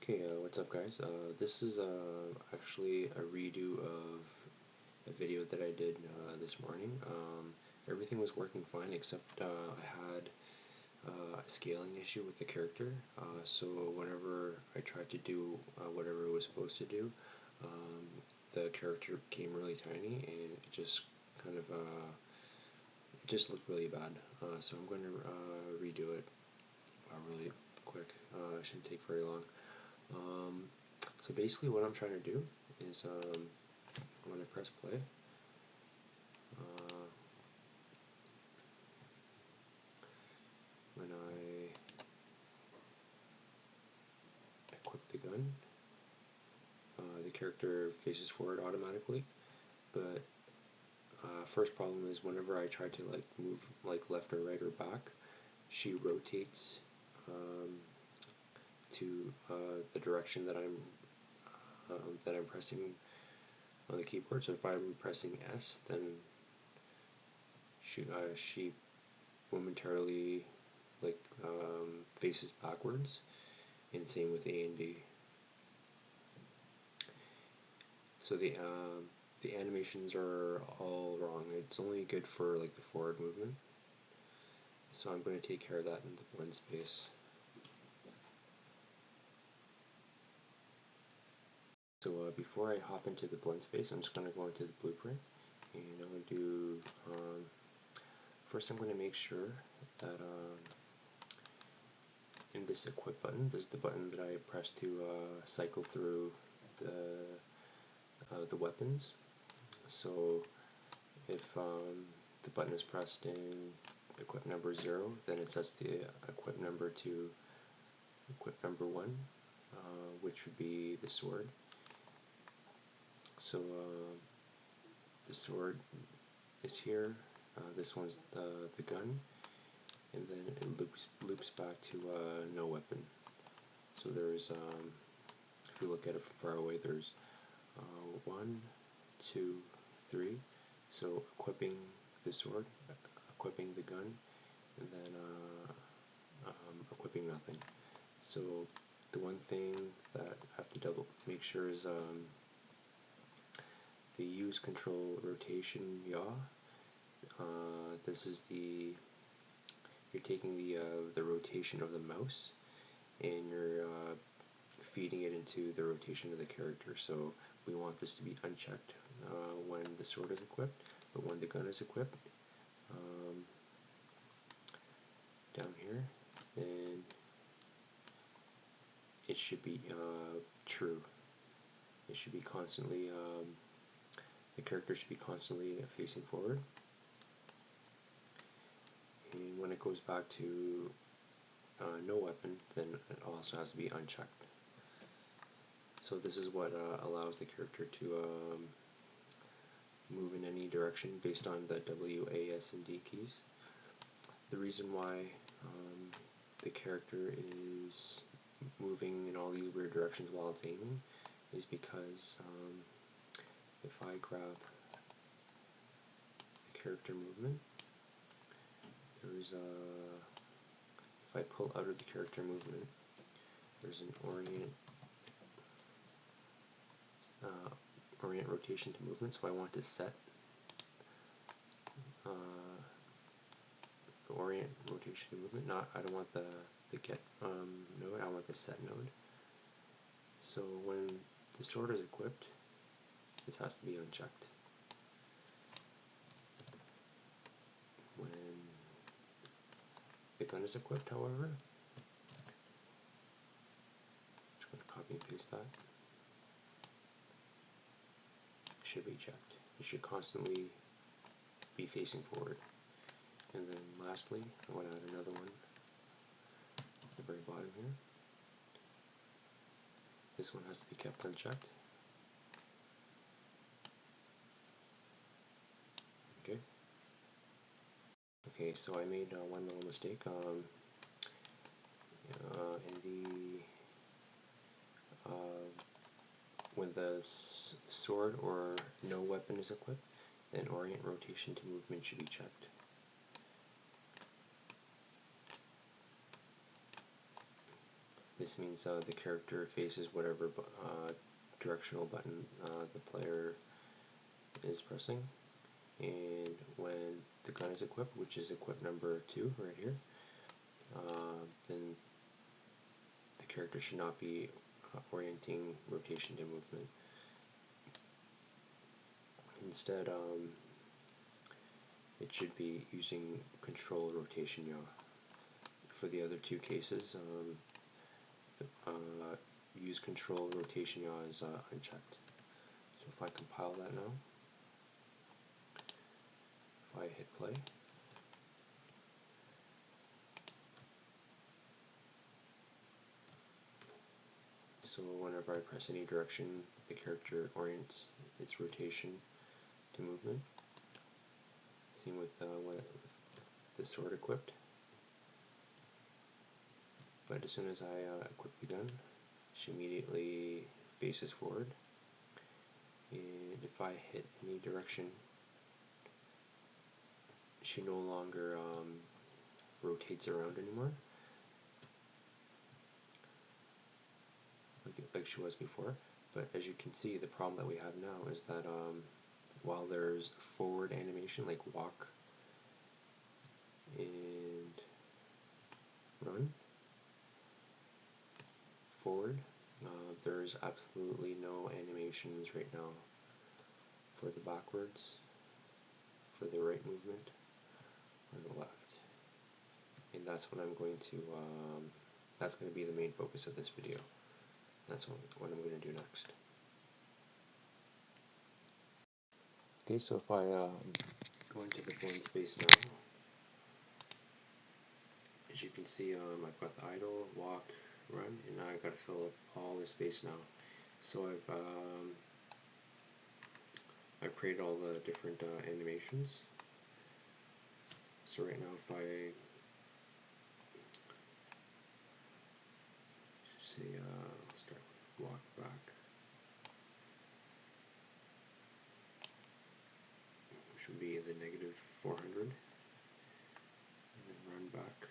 Okay, what's up guys? This is actually a redo of a video that I did this morning. Everything was working fine except I had a scaling issue with the character. So whenever I tried to do whatever it was supposed to do, the character became really tiny and it just kind of it just looked really bad. So I'm going to redo it really quick. It shouldn't take very long. So basically what I'm trying to do is when I press play, when I equip the gun, the character faces forward automatically, but first problem is whenever I try to move left or right or back, she rotates to the direction that I'm pressing on the keyboard. So if I'm pressing S, then she momentarily faces backwards, and same with A and D. So the animations are all wrong. It's only good for the forward movement. So I'm going to take care of that in the Blendspace. So before I hop into the Blendspace, I'm just going to go into the blueprint, and I'm going to do first I'm going to make sure that in this equip button, this is the button that I press to cycle through the weapons. So if the button is pressed in equip number 0, then it sets the equip number to equip number 1, which would be the sword. So the sword is here, this one's the gun, and then it loops back to no weapon. So there's, if you look at it from far away, there's 1, 2, 3. So equipping the sword, equipping the gun, and then equipping nothing. So the one thing that I have to make sure is the use control rotation yaw. This is you're taking the rotation of the mouse and you're feeding it into the rotation of the character. So we want this to be unchecked when the sword is equipped, but when the gun is equipped, down here, then it should be true. It should be constantly, the character should be constantly facing forward. And when it goes back to no weapon, then it also has to be unchecked. So this is what allows the character to move in any direction based on the W, A, S, and D keys. The reason why the character is moving in all these weird directions while it's aiming is because if I grab the character movement, there's if I pull out of the character movement, there's an orient rotation to movement. So I want to set the orient rotation to movement. I don't want the get node. I want the set node. So when the sword is equipped, this has to be unchecked. When the gun is equipped, however, I'm just going to copy and paste that. It should be checked. It should constantly be facing forward. And then lastly, I want to add another one at the very bottom here. This one has to be kept unchecked. Okay. Okay, so I made one little mistake. In the when the sword or no weapon is equipped, then orient rotation to movement should be checked. This means the character faces whatever directional button the player is pressing, and when the gun is equipped, which is equip number 2 right here, then the character should not be orienting rotation to movement. Instead, it should be using control rotation yaw. For the other two cases, use control rotation yaw is unchecked. So if I compile that now, if I hit play, so whenever I press any direction, the character orients its rotation to movement. Same with the sword equipped. But as soon as I equip the gun, she immediately faces forward. And if I hit any direction, she no longer rotates around anymore, like she was before. But as you can see, the problem that we have now is that while there's forward animation, like walk and run forward, there's absolutely no animations right now for the backwards, for the right movement, or the left. And that's what I'm going to, that's going to be the main focus of this video. That's what I'm going to do next. Okay, so if I go into the Blendspace now, as you can see, I've got the idle, walk, run, and now I've got to fill up all the space now. So I've created all the different animations. So right now, if I say, I'll start with walk back, which would be the negative 400, and then run back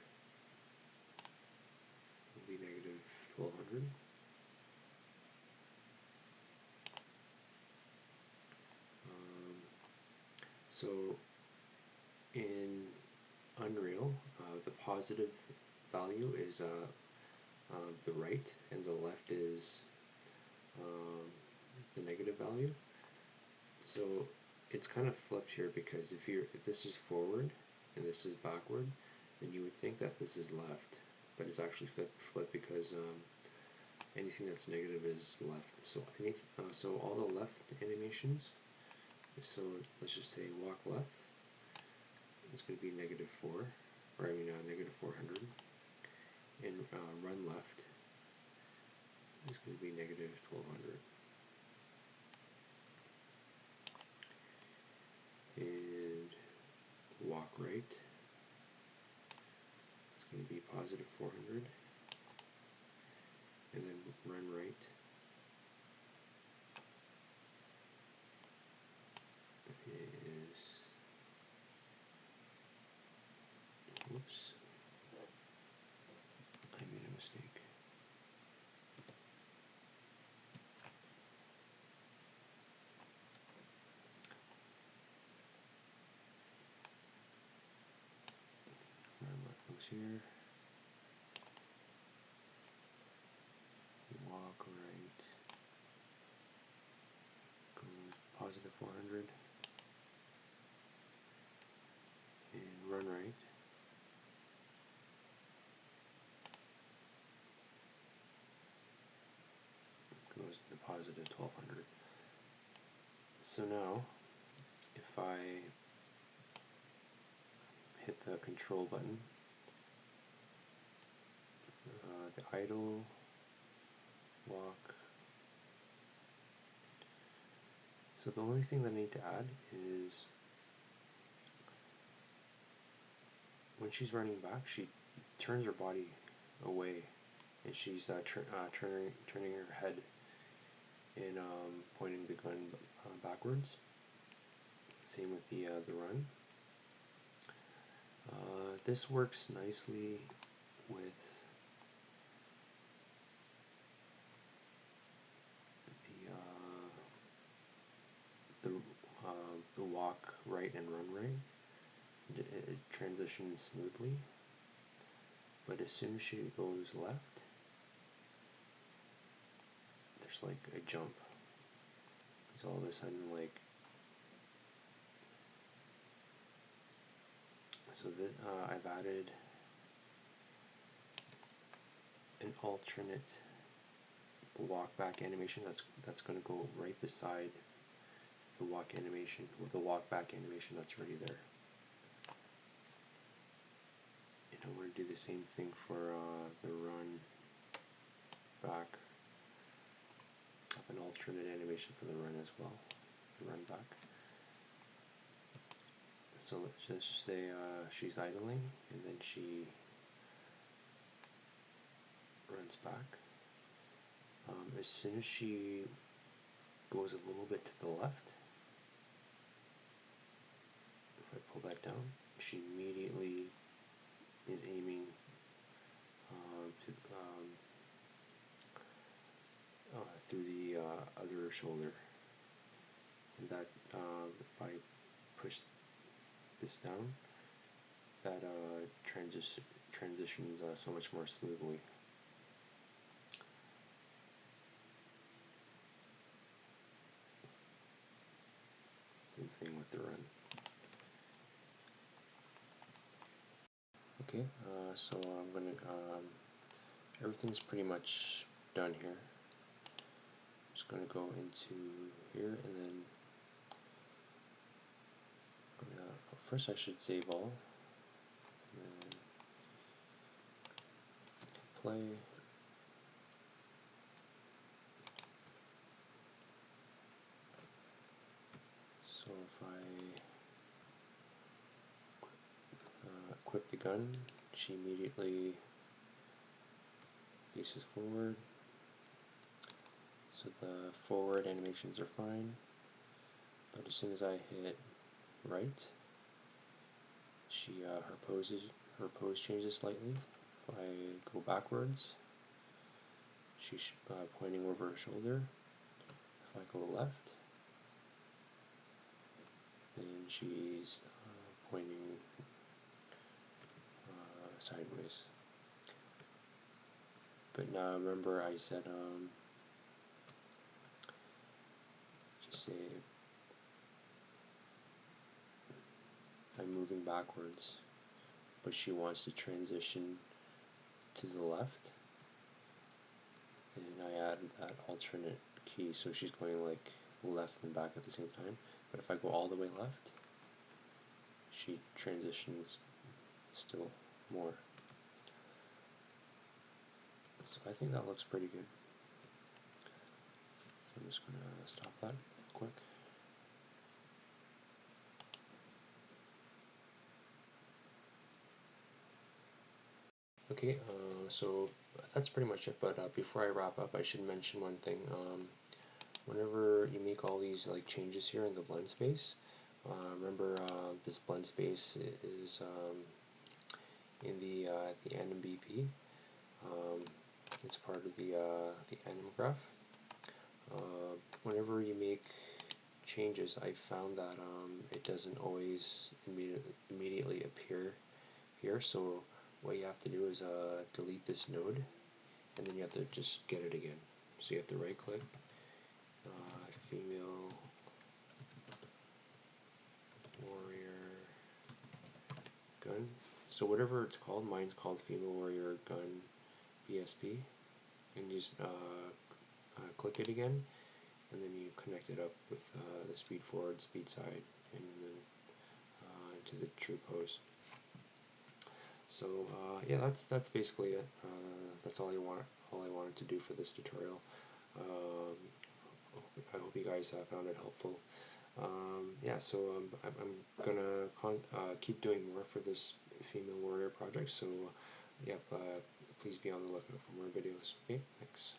will be negative 1200. So in Unreal, the positive value is the right, and the left is the negative value. So it's kind of flipped here, because if this is forward and this is backward, then you would think that this is left, but it's actually flipped because anything that's negative is left. So so all the left animations. So let's just say walk left. It's going to be negative 4, or negative 400, and run left is going to be negative 1200. And walk right, it's going to be positive 400, and then run right is, oops, I made a mistake. Run left goes here, walk right goes positive 400, and run right goes to the positive 1200. So now, if I hit the control button, the idle, walk. So the only thing that I need to add is when she's running back, she turns her body away, and she's turning her head and pointing the gun backwards. Same with the run. This works nicely with the walk right and run right. It transitions smoothly, but as soon as she goes left, there's like a jump. It's all of a sudden like, so that I've added an alternate walk back animation that's going to go right beside the walk animation, or the walk back animation that's already there. And I'm going to do the same thing for the run back. I have an alternate animation for the run as well, the run back. So let's just say she's idling, and then she runs back. As soon as she goes a little bit to the left, if I pull that down, she immediately is aiming through the other shoulder. And that if I push this down, that transitions so much more smoothly. Same thing with the run. Okay, so I'm gonna everything's pretty much done here. I'm just gonna go into here, and then first I should save all, and then play. So if I equip the gun, she immediately faces forward. So the forward animations are fine, but as soon as I hit right, she her pose changes slightly. If I go backwards, she's pointing over her shoulder. If I go left, then she's pointing sideways. But now remember, I said just say I'm moving backwards, but she wants to transition to the left, and I added that alternate key, so she's going like left and back at the same time. But if I go all the way left, she transitions still more. So I think that looks pretty good. So I'm just going to stop that quick. Okay, so that's pretty much it, but before I wrap up, I should mention one thing. Whenever you make all these like changes here in the blend space, remember this blend space is in the NMBP. It's part of the anim graph. Whenever you make changes, I found that it doesn't always immediately appear here. So what you have to do is delete this node, and then you have to just get it again. So you have to right click, female warrior gun. So whatever it's called, mine's called female warrior gun BSP, and you just click it again, and then you connect it up with the speed forward, speed side, and then into the true pose. So yeah, that's basically it. That's all I wanted to do for this tutorial. I hope you guys found it helpful. Yeah, so I'm gonna keep doing more for this female warrior project. So yep, please be on the lookout for more videos. Okay, thanks.